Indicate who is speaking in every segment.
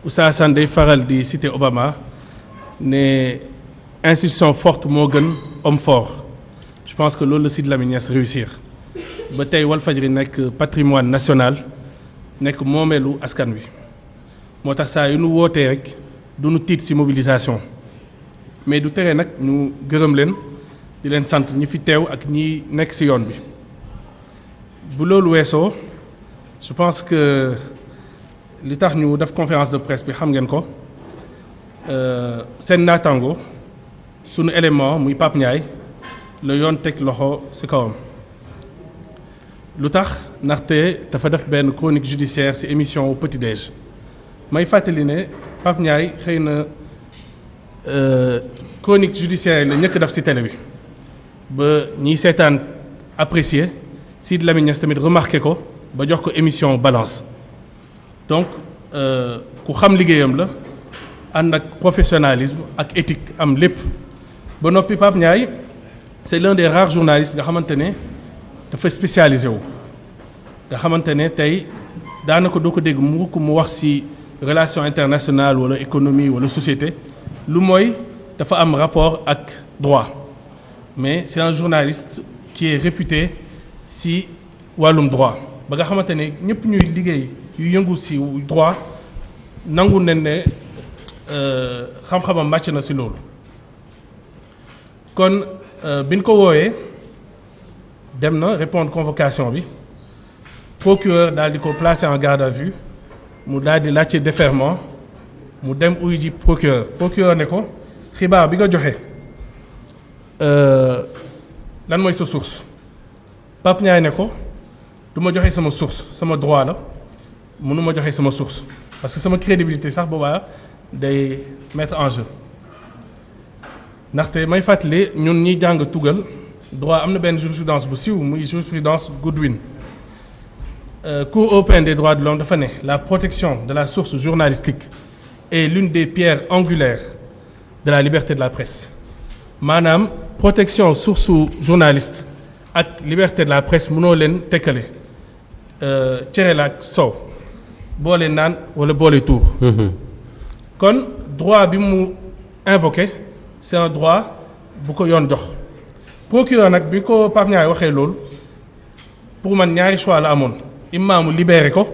Speaker 1: Oustaz Assane day faral di citer Obama ne institution forte moo gën homme fort. Je pense que loolu la Sidy Lamine Niass réussir ba tey Walfadjri nekk patrimoine national nekk moomeelu askan wi moo tax saa yu nu wootee rek du nu tiit ci mobilisation mais du tere nag ñu gërëm leen di leen sant ñi fi teew ak ñi nekk ci yoon bi. bu loolu weesoo je pense que li tax ñu def conférence de presse bi xam ngeen ko seen naataango sunu élément muy Pape Ndiaye la yoon teg loxo ci kawam. lu tax ndaxte dafa def benn chronique judiciaire ci émission au petit déj may fàttali ne Pape Ndiaye xëy na chronique judiciaire la ñëkk def ci télé bi ba ñiy seetaan apprécier Sidy Lamine Niass tamit remarqué ko ba jox ko émission balance donc ku xam liggéeyam la ànd ak professionnalisme ak éthique am lépp ba noppi Pape Ndiaye c'est l'un des rares journalistes nga xamante ne dafa spécialisé wu nga xamante ne tey daanaka doo ko dégg mu wax ci relation internationale wala économie wala société lu mooy dafa am rapport ak droit mais c'est un journaliste qui est réputé ci wàllum droit ba nga xamante ne ñëpp ñuy liggéey yu yëngu ci droit nangu nañ ne xam-xamam màcc na ci loolu kon biñ ko wooyee dem na répondre convocation bi procureur daal di ko placer en garde à vue mu daal di laajte déferment mu dem uyu ji procureur ne ko xibaar bi nga joxe lan mooy sa source Pape Ndiaye ne ko du ma joxe sama source sama droit la mënu ma joxe sama source parce que sama crédibilité sax boobaa day mettre en jeu ndaxte may fàttali ñun ñi jàng tugal droit am na benn jurisprudence bu siiw muy jurisprudence Goodwin Cour européenne des droits de l'homme dafa ne la protection de la source journalistique est l'une des pierres angulaires de la liberté de la presse maanaam protection source journaliste ak liberté de la presse mënoo leen tekkale cere la ak soow boole naan wala boole tuur kon droit bi mu invoqué c'est un droit bu ko yoon jox procureur nag bi ko Pape Ndiaye waxee loolu pour man ñaari choix la amoon imma mu libéré ko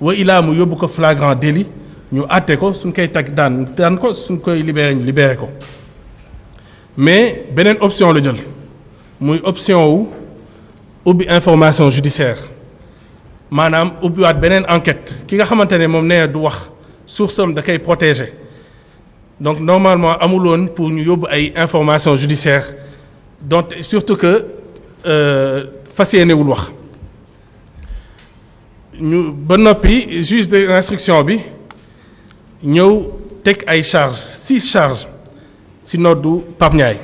Speaker 1: wa ilaa mu yóbbu ko flagrant délit ñu àtte ko suñ koy tag daan ko suñ koy libéré ñu libéré ko mais beneen option la jël muy option wu ubbi information judiciaire maanaam ubbiwaat beneen enquête ki nga xamante ne moom nee du wax source am da koy protéger donc normalement amuloon pour ñu yóbbu ay information judiciaire donc surtout que fas yéenewul wax ñu ba noppi juge de l'instruction bi ñëw teg ay charges 6 charges ci noddu Pape Ndiaye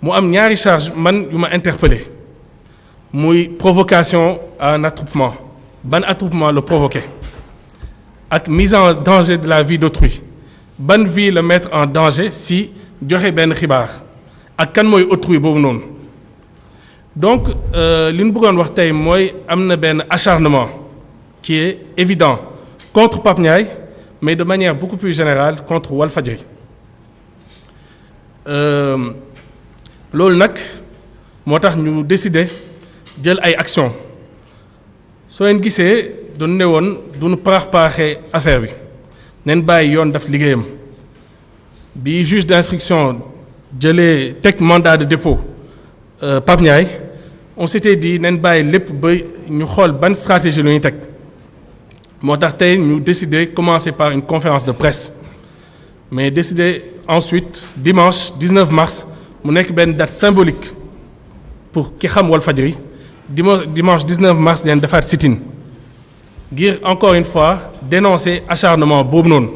Speaker 1: mu am ñaari charge man yu ma interpellé muy provocation à un attroupement ban attroupement la provoqué ak mise en danger de la vie d'autrui ban vie la mettre en danger si joxe benn xibaar ak kan mooy autrui boobu noonu donc li ñu bëggoon wax tey mooy am na benn acharnement qui est évident contre Pape Ndiaye mais de manière beaucoup plus générale contre Walfadjri loolu nag moo tax ñu décider jël ay actions soo leen gisee doon ne woon duñu parax-paraxee affaire bi neen bàyyi yoon daf liggéeyam bi juge d'instruction jëlee teg mandat de dépôt Pape Ndiaye on s'était dit neen bàyyi lépp ba ñu xool ban stratégie lu ñuy teg moo tax tey ñu décider commencer par une conférence de presse mais décider ensuite dimanche 19 mars mu nekk benn date symbolique pour ki xam Walfadjri dimanche 19 mars leen defaat sit-in ngir encore une fois dénoncer acharnement boobu noonu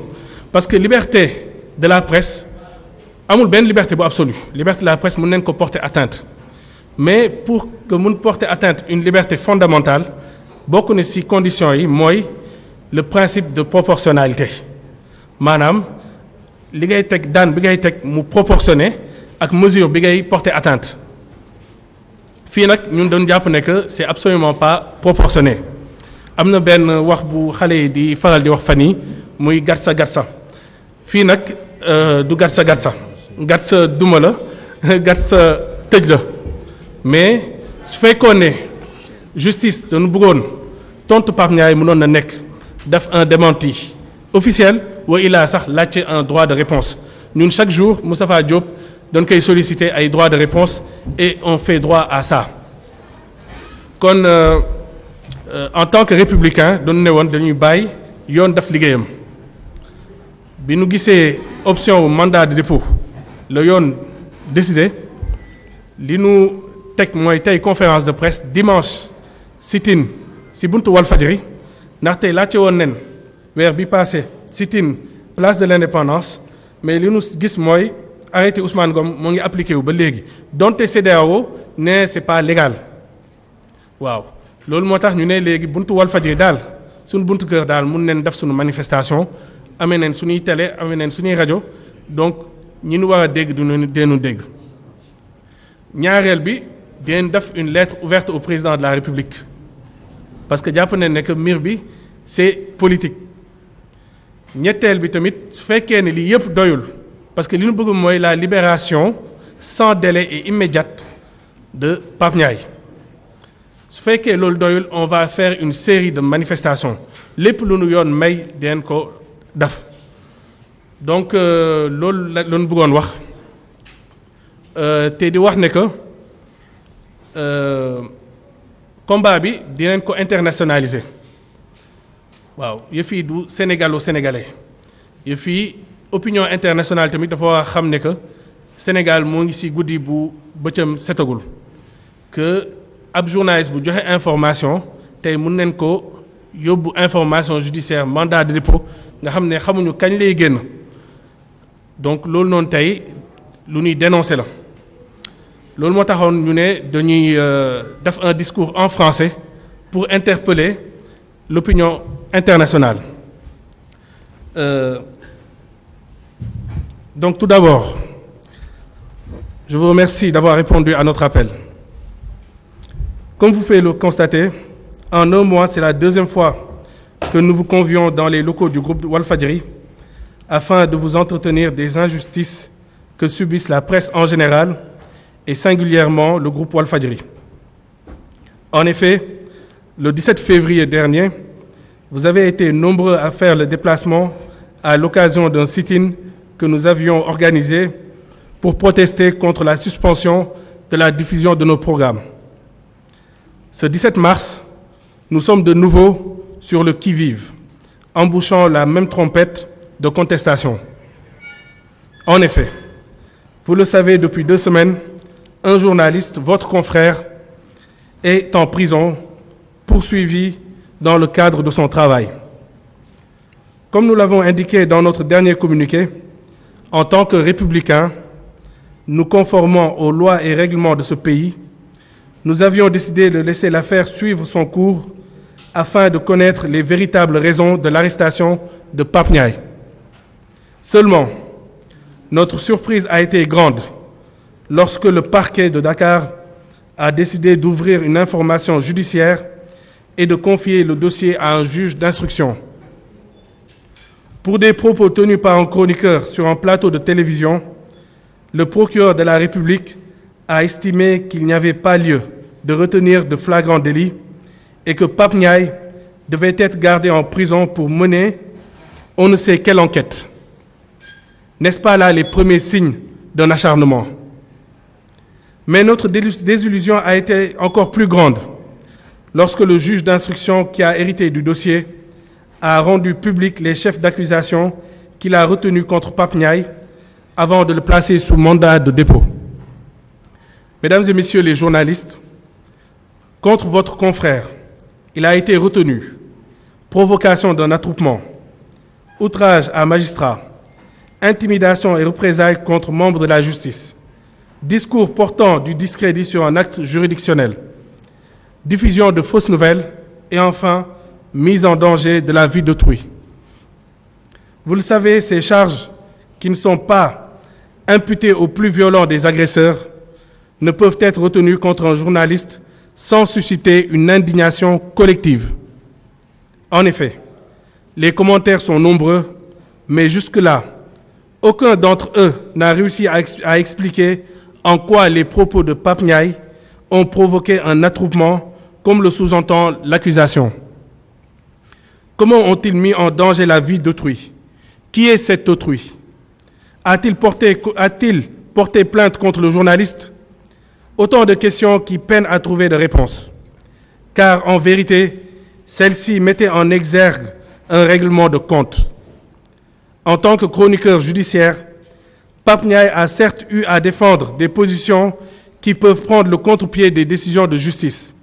Speaker 1: parce que liberté de la presse amul benn liberté bu absolue liberté de la presse mën nañ ko porter atteinte mais pour que mun porter atteinte une liberté fondamentale bokk na ci conditions yi mooy le principe de proportionnalité maanaam li ngay teg daan bi ngay teg mu proportionné ak mesure bi ngay porter atteinte fii nag ñun doon jàpp ne que c'est absolument pas proportionné am na benn wax bu xale yi di faral di wax fan yi muy gatsa gatsa fii nag du gatsa gatsa gatsa duma la gatsa tëj la mais su fekkoon ne justice dañu bëggoon tontu Pape Ndiaye mënoon na nekk def un démenti officiel wa ilaa sax laajte un droit de réponse ñun chaque jour Moustapha Diop dañ koy solliciter ay droit de réponse et on fait droit à ça kon en tant que républicain doon ne woon dañuy bàyyi yoon def liggéeyam bi nu gisee option wu mandat de dépôt la yoon décidé li nu teg mooy tey conférence de presse dimanche sit-in si buntu Walfadjri ndaxte laajte woon nen weer bi passé sit-in place de l'indépendance mais li nu gis mooy arrêté Ousmane Ngom moo ngi appliqué wu ba léegi donte CEDEAO ne c'est pas légal waaw loolu moo tax ñu ne léegi buntu Walfadjri daal suñu buntu kër daal mun neen def suñu manifestation amee neen suñuy télé amee neen suñuy rajo donc ñi nu war a dégg deenu dégg ñaareel bi dinañ def une lettre ouverte au président de la République parce que jàpp nañ ne que mbir bi c'est politique ñetteel bi tamit su fekkee ne lii yëpp doyul parce que li ñu bëgg mooy la libération sans délai et immédiate de Pape Ndiaye su fekkee loolu doyul on va faire une série de manifestations lépp lu nu yoon may dinañ ko def donc loolu la ñu bëggoon wax te di wax ne que combat bi dinañ ko internationaliser waaw yëf yi du sénégalo-sénégalais yëf yi opinion internationale tamit dafa war a xam ne que Sénégal moo ngi ci guddi bu bëccëm setagul que ab journaliste bu joxe information tey mun nañ ko yóbbu information judiciaire mandat de dépôt nga xam ne xamuñu kañ lay génn donc loolu noonu tey lu ñuy dénoncer la loolu moo taxoon ñu ne dañuy def un discours en français pour interpeller l'opinion internationale donc tout d'abord je vous remercie d'avoir répondu à notre appel. Comme vous pouvez le constater, en un mois, c'est la deuxième fois que nous vous convions dans les locaux du groupe Walfadjri afin de vous entretenir des injustices que subissent la presse en général et singulièrement le groupe Walfadjri. En effet, le 17 février dernier, vous avez été nombreux à faire le déplacement à l'occasion d'un sit-in que nous avions organisé pour protester contre la suspension de la diffusion de nos programmes. Ce 17 mars, nous sommes de nouveau sur le qui-vive, embouchant la même trompette de contestation. En effet, vous le savez depuis 2 semaines, un journaliste, votre confrère, est en prison, poursuivi dans le cadre de son travail. Comme nous l'avons indiqué dans notre dernier communiqué, en tant que républicains, nous conformant aux lois et règlements de ce pays, nous avions décidé de laisser l'affaire suivre son cours afin de connaître les véritables raisons de l'arrestation de Pape Ndiaye. Seulement, notre surprise a été grande lorsque le parquet de Dakar a décidé d'ouvrir une information judiciaire et de confier le dossier à un juge d'instruction. Pour des propos tenus par un chroniqueur sur un plateau de télévision, le procureur de la République a estimé qu'il n'y avait pas lieu de retenir de flagrant délit et que Pape Ndiaye devait être gardé en prison pour mener on ne sait quelle enquête. N'est-ce pas là les premiers signes d'un acharnement? Mais notre désillusion a été encore plus grande lorsque le juge d'instruction qui a hérité du dossier a rendu public les chefs d'accusation qu'il a retenus contre Pape Ndiaye avant de le placer sous mandat de dépôt. Mesdames et messieurs les journalistes, contre votre confrère, il a été retenu provocation d'un attroupement, outrage à magistrat, intimidation et représailles contre membres de la justice, discours portant du discrédit sur un acte juridictionnel, diffusion de fausses nouvelles et enfin, mise en danger de la vie d'autrui. Vous le savez, ces charges qui ne sont pas imputées aux plus violents des agresseurs ne peuvent être retenues contre un journaliste sans susciter une indignation collective. En effet, Les commentaires sont nombreux, mais jusque-là, aucun d'entre eux n'a réussi à expliquer en quoi les propos de Pape Ndiaye ont provoqué un attroupement, comme le sous-entend l'accusation. Comment ont-ils mis en danger la vie d'autrui? Qui est cet autrui? A-t-il porté plainte contre le journaliste? Autant de questions qui peinent à trouver de réponses. Car en vérité, celle-ci mettait en exergue un règlement de compte. En tant que chroniqueur judiciaire, Pape Ndiaye a certes eu à défendre des positions qui peuvent prendre le contre-pied des décisions de justice.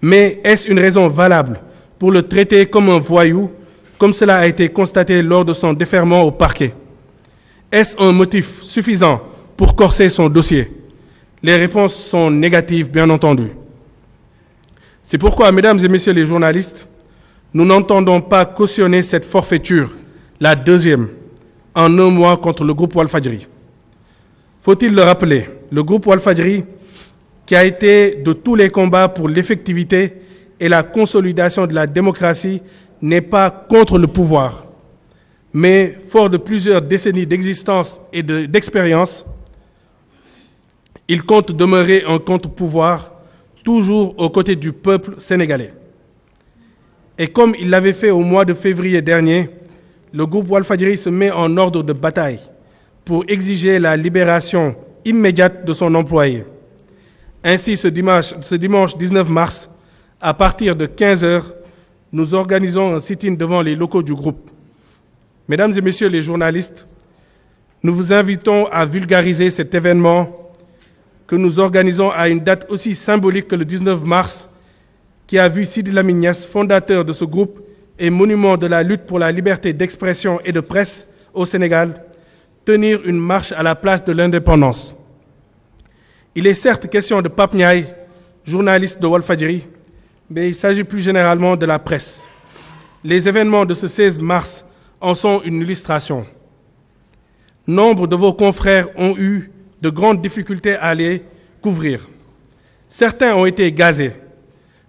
Speaker 1: Mais est-ce une raison valable pour le traiter comme un voyou, comme cela a été constaté lors de son défèrement au parquet? Est-ce un motif suffisant pour corser son dossier? Les réponses sont négatives, bien entendu. C'est pourquoi, mesdames et messieurs les journalistes, nous n'entendons pas cautionner cette forfaiture, la deuxième, en un mois contre le groupe Walfadjri. Faut-il le rappeler, le groupe Walfadjri, qui a été de tous les combats pour l'effectivité et la consolidation de la démocratie, n'est pas contre le pouvoir, mais fort de plusieurs décennies d'existence et d'expérience, il compte demeurer un contre-pouvoir, toujours aux côtés du peuple sénégalais. Et comme il l'avait fait au mois de février dernier, le groupe Walfadjri se met en ordre de bataille pour exiger la libération immédiate de son employé. Ainsi, ce dimanche 19 mars, à partir de 15h, nous organisons un sit-in devant les locaux du groupe. Mesdames et messieurs les journalistes, nous vous invitons à vulgariser cet événement que nous organisons à une date aussi symbolique que le 19 mars, qui a vu Sidi Lamine Niasse, fondateur de ce groupe et monument de la lutte pour la liberté d'expression et de presse au Sénégal, tenir une marche à la place de l'indépendance. Il est certes question de Pape Ndiaye, journaliste de Walfadjri, mais il s'agit plus généralement de la presse. Les événements de ce 16 mars en sont une illustration. Nombre de vos confrères ont eu de grandes difficultés à les couvrir. Certains ont été gazés,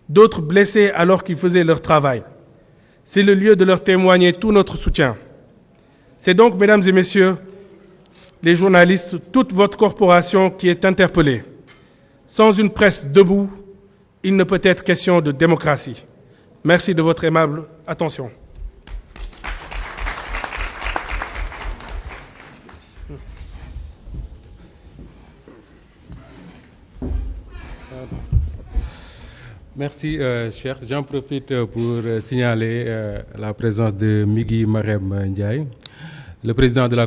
Speaker 1: d'autres blessés alors qu'ils faisaient leur travail. C'est le lieu de leur témoigner tout notre soutien. C'est donc, mesdames et messieurs, les journalistes, toute votre corporation qui est interpellée. Sans une presse debout, il ne peut être question de démocratie. Merci de votre aimable attention.
Speaker 2: Merci, Cheikh. J'en profite pour signaler la présence de Migui Marem Ndiaye, le président de la